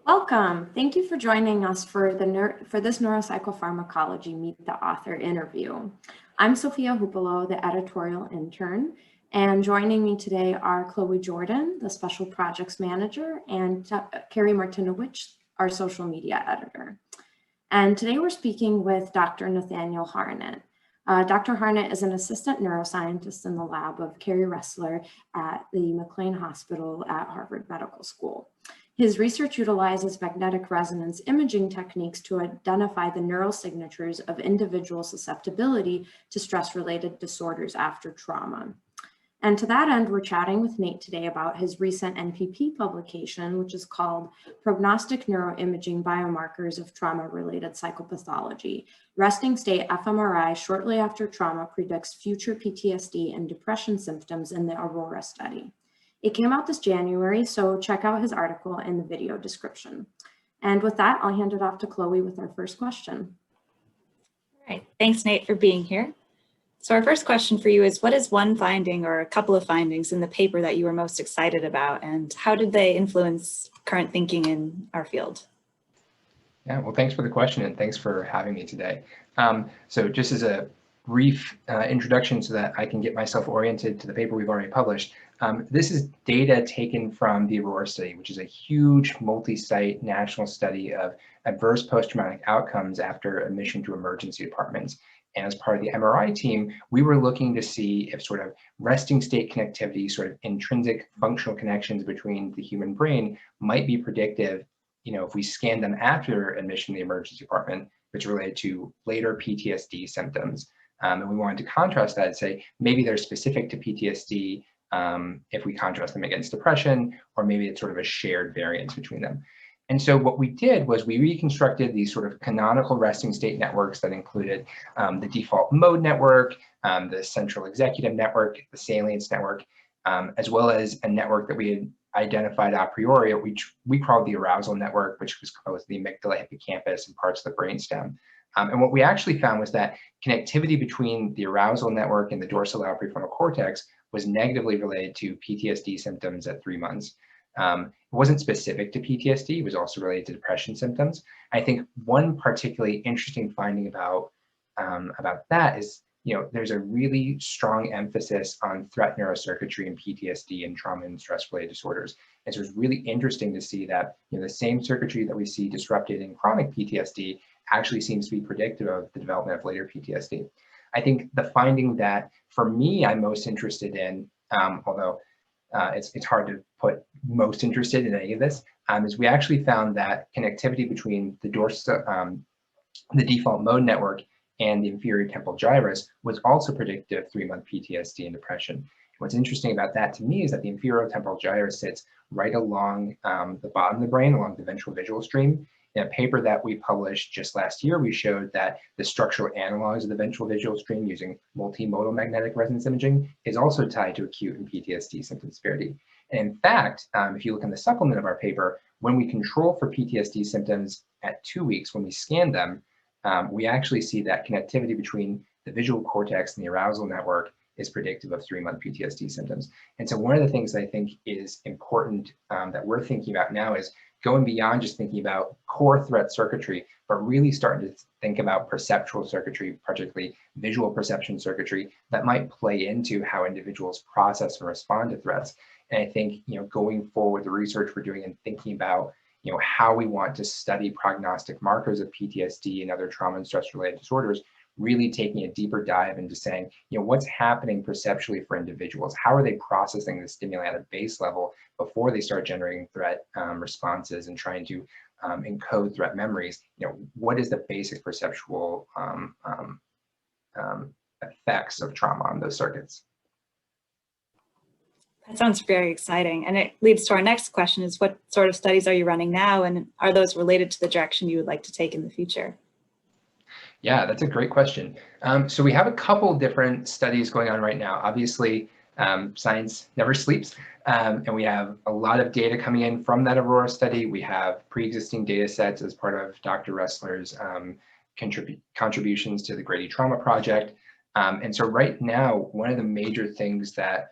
Welcome. Thank you for joining us for this Neuropsychopharmacology Meet the Author interview. I'm Sophia Hupalo, the editorial intern, and joining me today are Chloe Jordan, the Special Projects Manager, and Carrie Martinowicz, our social media editor. And today we're speaking with Dr. Nathaniel Harnett. Dr. Harnett is an assistant neuroscientist in the lab of Carrie Ressler at the McLean Hospital at Harvard Medical School. His research utilizes magnetic resonance imaging techniques to identify the neural signatures of individual susceptibility to stress-related disorders after trauma. And to that end, we're chatting with Nate today about his recent NPP publication, which is called Prognostic Neuroimaging Biomarkers of Trauma-Related Psychopathology. Resting state fMRI shortly after trauma predicts future PTSD and depression symptoms in the AURORA study. It came out this January, so check out his article in the video description. And with that, I'll hand it off to Chloe with our first question. All right, thanks Nate for being here. So our first question for you is, what is one finding or a couple of findings in the paper that you were most excited about, and how did they influence current thinking in our field? Yeah, well, thanks for the question and thanks for having me today. So just as a brief introduction so that I can get myself oriented to the paper we've already published, this is data taken from the AURORA study, which is a huge multi-site national study of adverse post-traumatic outcomes after admission to emergency departments. And as part of the MRI team, we were looking to see if sort of resting state connectivity, sort of intrinsic functional connections between the human brain might be predictive, if we scan them after admission to the emergency department, which related to later PTSD symptoms. And we wanted to contrast that and say, maybe they're specific to PTSD if we contrast them against depression, or maybe it's sort of a shared variance between them. And so what we did was we reconstructed these sort of canonical resting state networks that included the default mode network, the central executive network, the salience network, as well as a network that we had identified a priori, which we called the arousal network, which was composed of the amygdala, hippocampus, and parts of the brainstem. And what we actually found was that connectivity between the arousal network and the dorsolateral prefrontal cortex was negatively related to PTSD symptoms at 3 months. It wasn't specific to PTSD, it was also related to depression symptoms. I think one particularly interesting finding about that is, there's a really strong emphasis on threat neurocircuitry in PTSD and trauma and stress-related disorders. And so it's really interesting to see that the same circuitry that we see disrupted in chronic PTSD actually seems to be predictive of the development of later PTSD. I think the finding that, for me, I'm most interested in, although it's hard to put most interested in any of this, is we actually found that connectivity between the default mode network and the inferior temporal gyrus was also predictive of 3-month PTSD and depression. What's interesting about that to me is that the inferior temporal gyrus sits right along the bottom of the brain, along the ventral visual stream. In a paper that we published just last year, we showed that the structural analogs of the ventral visual stream using multimodal magnetic resonance imaging is also tied to acute and PTSD symptom severity. And in fact, if you look in the supplement of our paper, when we control for PTSD symptoms at 2 weeks, when we scan them, we actually see that connectivity between the visual cortex and the arousal network is predictive of 3-month PTSD symptoms. And so one of the things I think is important that we're thinking about now is going beyond just thinking about core threat circuitry, but really starting to think about perceptual circuitry, particularly visual perception circuitry, that might play into how individuals process and respond to threats. And I think, going forward, the research we're doing and thinking about, how we want to study prognostic markers of PTSD and other trauma and stress-related disorders, really taking a deeper dive into saying, what's happening perceptually for individuals? How are they processing the stimuli at a base level before they start generating threat responses and trying to encode threat memories? What is the basic perceptual effects of trauma on those circuits? That sounds very exciting. And it leads to our next question is, what sort of studies are you running now? And are those related to the direction you would like to take in the future? Yeah, that's a great question. So we have a couple different studies going on right now. Obviously, science never sleeps, and we have a lot of data coming in from that AURORA study. We have pre-existing data sets as part of Dr. Ressler's contributions to the Grady Trauma Project. And so right now, one of the major things that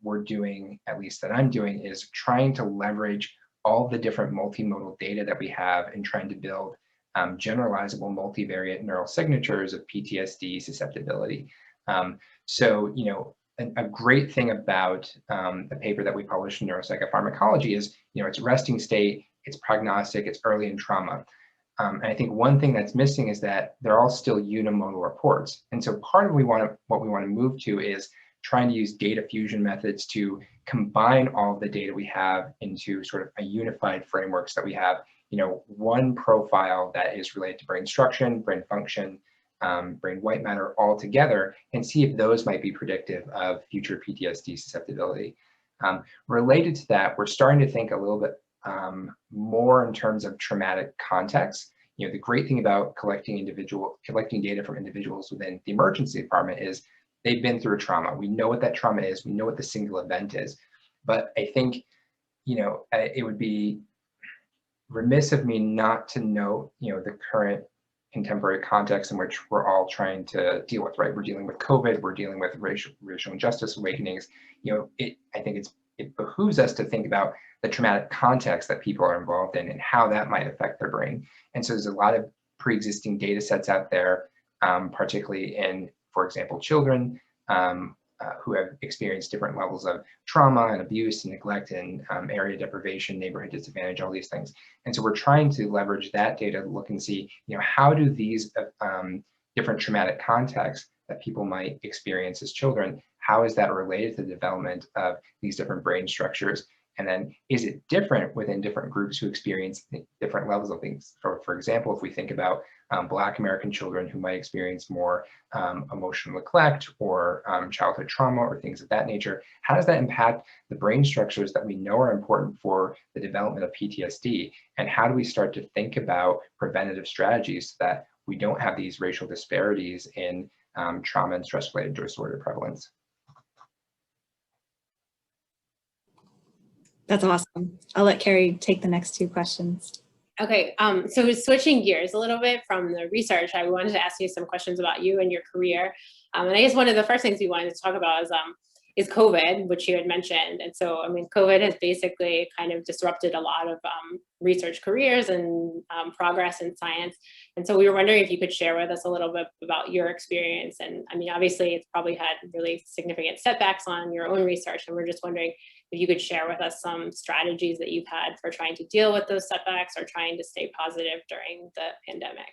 we're doing, at least that I'm doing, is trying to leverage all the different multimodal data that we have in trying to build generalizable multivariate neural signatures of PTSD susceptibility. So, you know, a great thing about the paper that we published in Neuropsychopharmacology is, you know, it's resting state, it's prognostic, it's early in trauma. And I think one thing that's missing is that they're all still unimodal reports. And so part of what we want to move to is trying to use data fusion methods to combine all of the data we have into sort of a unified framework so that we have, you know, one profile that is related to brain structure, brain function, brain white matter all together, and see if those might be predictive of future PTSD susceptibility. Related to that, we're starting to think a little bit more in terms of traumatic context. You know, the great thing about collecting data from individuals within the emergency department is they've been through a trauma. We know what that trauma is. We know what the single event is. But I think, you know, it would be remiss of me not to know, you know, the current contemporary context in which we're all trying to deal with, right? We're dealing with COVID, we're dealing with racial injustice awakenings. You know, I think it behooves us to think about the traumatic context that people are involved in and how that might affect their brain. And so there's a lot of pre-existing data sets out there, particularly in, for example, children who have experienced different levels of trauma and abuse and neglect and area deprivation, neighborhood disadvantage, all these things. And so we're trying to leverage that data to look and see, you know, how do these different traumatic contexts that people might experience as children, how is that related to the development of these different brain structures? And then is it different within different groups who experience different levels of things? For example, if we think about Black American children who might experience more emotional neglect or childhood trauma or things of that nature, how does that impact the brain structures that we know are important for the development of PTSD? And how do we start to think about preventative strategies so that we don't have these racial disparities in trauma and stress-related disorder prevalence? That's awesome. I'll let Carrie take the next two questions. Okay, so switching gears a little bit from the research, I wanted to ask you some questions about you and your career. And I guess one of the first things we wanted to talk about is COVID, which you had mentioned. And so, I mean, COVID has basically kind of disrupted a lot of research careers and progress in science. And so we were wondering if you could share with us a little bit about your experience. And I mean, obviously it's probably had really significant setbacks on your own research. And we're just wondering if you could share with us some strategies that you've had for trying to deal with those setbacks or trying to stay positive during the pandemic.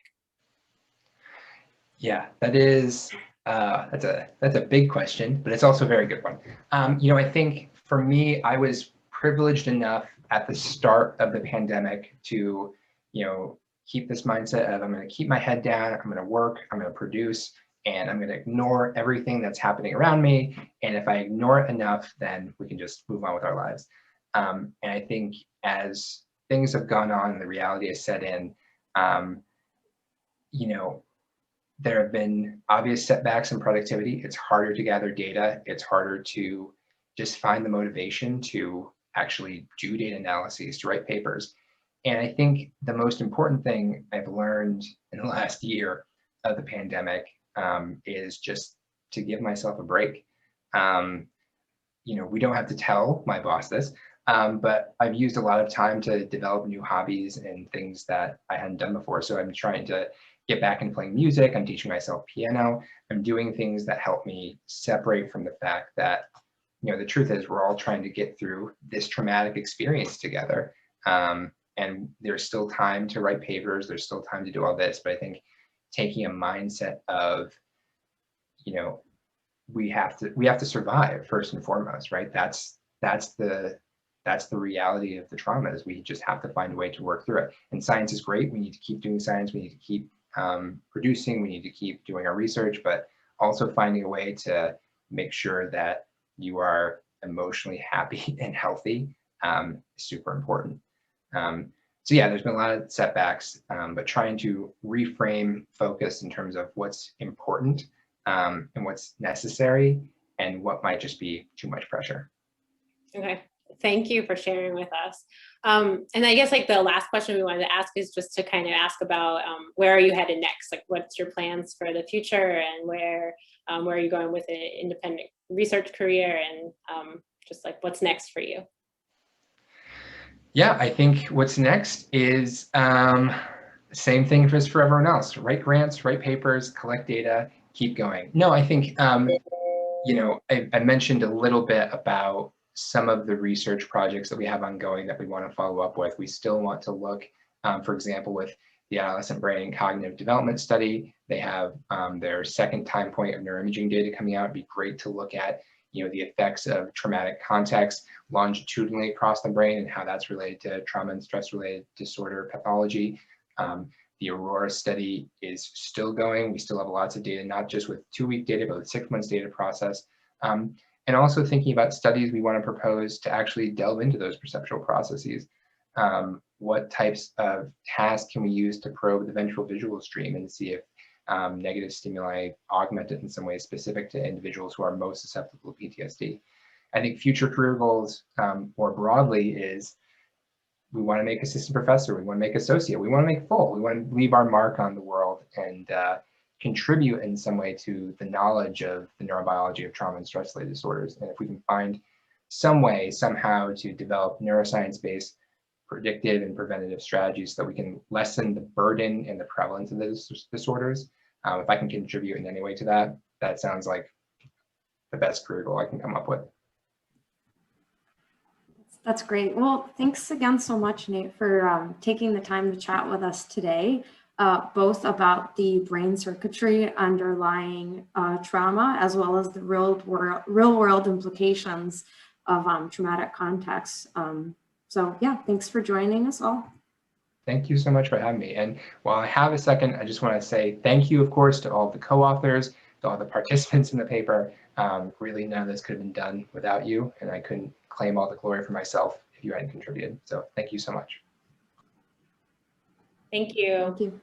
Yeah, that is, that's a big question, but it's also a very good one. You know, I think for me, I was privileged enough at the start of the pandemic to, you know, keep this mindset of I'm going to keep my head down, I'm going to work, I'm going to produce, and I'm going to ignore everything that's happening around me. And if I ignore it enough, then we can just move on with our lives. And I think as things have gone on, the reality has set in, you know, there have been obvious setbacks in productivity. It's harder to gather data. It's harder to just find the motivation to actually do data analyses, to write papers. And I think the most important thing I've learned in the last year of the pandemic is just to give myself a break. You know, we don't have to tell my boss this, but I've used a lot of time to develop new hobbies and things that I hadn't done before. So I'm trying to get back into playing music. I'm teaching myself piano. I'm doing things that help me separate from the fact that, you know, the truth is we're all trying to get through this traumatic experience together. And there's still time to write papers. There's still time to do all this. But I think taking a mindset of, you know, we have to survive first and foremost, right? That's the reality of the trauma, is we just have to find a way to work through it. And science is great. We need to keep doing science. We need to keep producing. We need to keep doing our research, but also finding a way to make sure that you are emotionally happy and healthy is super important. So yeah, there's been a lot of setbacks, but trying to reframe focus in terms of what's important and what's necessary and what might just be too much pressure. Okay, thank you for sharing with us. And I guess like the last question we wanted to ask is just to kind of ask about where are you headed next? Like what's your plans for the future, and where are you going with an independent research career, and just like what's next for you? Yeah, I think what's next is same thing as for everyone else. Write grants, write papers, collect data, keep going. No, I think, you know, I mentioned a little bit about some of the research projects that we have ongoing that we want to follow up with. We still want to look, for example, with the adolescent brain and cognitive development study. They have their second time point of neuroimaging data coming out. It'd be great to look at, you know, the effects of traumatic context longitudinally across the brain and how that's related to trauma and stress-related disorder pathology. The AURORA study is still going. We still have lots of data, not just with 2-week data, but with 6 months data process. And also thinking about studies we want to propose to actually delve into those perceptual processes. What types of tasks can we use to probe the ventral visual stream and see if negative stimuli augment it in some way specific to individuals who are most susceptible to PTSD. I think future career goals more broadly is we want to make assistant professor, we want to make associate, we want to make full, we want to leave our mark on the world and contribute in some way to the knowledge of the neurobiology of trauma and stress-related disorders. And if we can find some way, somehow, to develop neuroscience-based predictive and preventative strategies so that we can lessen the burden and the prevalence of those disorders, if I can contribute in any way to that, that sounds like the best career goal I can come up with. That's great. Well, thanks again so much, Nate, for taking the time to chat with us today, both about the brain circuitry underlying trauma, as well as the real world implications of traumatic context. So yeah, thanks for joining us all. Thank you so much for having me. And while I have a second, I just want to say thank you, of course, to all the co-authors, to all the participants in the paper. Really, none of this could have been done without you, and I couldn't claim all the glory for myself if you hadn't contributed. So thank you so much. Thank you. Thank you.